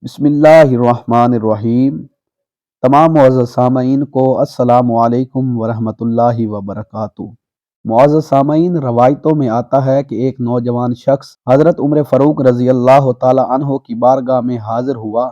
بسم اللہ الرحمن الرحیم۔ تمام معزز سامعین کو السلام علیکم ورحمۃ اللہ وبرکاتہ۔ معزز سامعین، روایتوں میں آتا ہے کہ ایک نوجوان شخص حضرت عمر فاروق رضی اللہ تعالی عنہ کی بارگاہ میں حاضر ہوا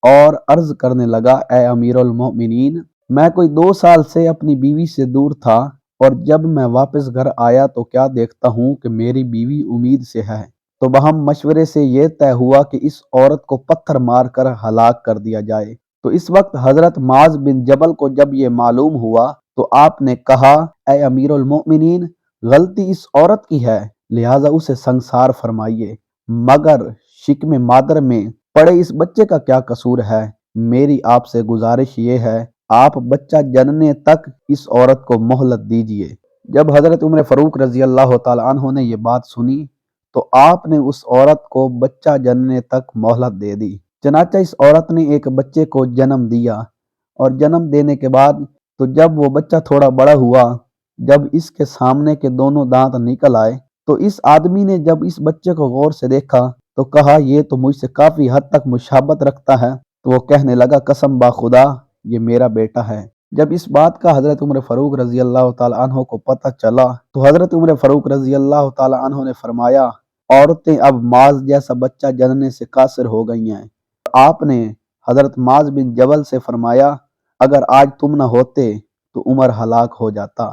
اور عرض کرنے لگا، اے امیر المؤمنین، میں کوئی 2 سال سے اپنی بیوی سے دور تھا، اور جب میں واپس گھر آیا تو کیا دیکھتا ہوں کہ میری بیوی امید سے ہے۔ تو بہم مشورے سے یہ طے ہوا کہ اس عورت کو پتھر مار کر ہلاک کر دیا جائے۔ تو اس وقت حضرت معاذ بن جبل کو جب یہ معلوم ہوا تو آپ نے کہا، اے امیر المؤمنین، غلطی اس عورت کی ہے، لہٰذا اسے سنگسار فرمائیے، مگر شکم مادر میں پڑے اس بچے کا کیا قصور ہے؟ میری آپ سے گزارش یہ ہے، آپ بچہ جننے تک اس عورت کو مہلت دیجیے۔ جب حضرت عمر فاروق رضی اللہ تعالی عنہ نے یہ بات سنی تو آپ نے اس عورت کو بچہ جننے تک مہلت دے دی۔ چنانچہ اس عورت نے ایک بچے کو جنم دیا، اور جنم دینے کے بعد تو جب وہ بچہ تھوڑا بڑا ہوا، جب اس کے سامنے کے دونوں دانت نکل آئے تو اس آدمی نے جب اس بچے کو غور سے دیکھا تو کہا، یہ تو مجھ سے کافی حد تک مشابہت رکھتا ہے۔ تو وہ کہنے لگا، قسم با خدا، یہ میرا بیٹا ہے۔ جب اس بات کا حضرت عمر فاروق رضی اللہ تعالی عنہ کو پتہ چلا تو حضرت عمر فاروق رضی اللہ تعالی عنہ نے فرمایا، عورتیں اب معاذ جیسا بچہ جننے سے قاصر ہو گئی ہیں۔ آپ نے حضرت معاذ بن جبل سے فرمایا، اگر آج تم نہ ہوتے تو عمر ہلاک ہو جاتا۔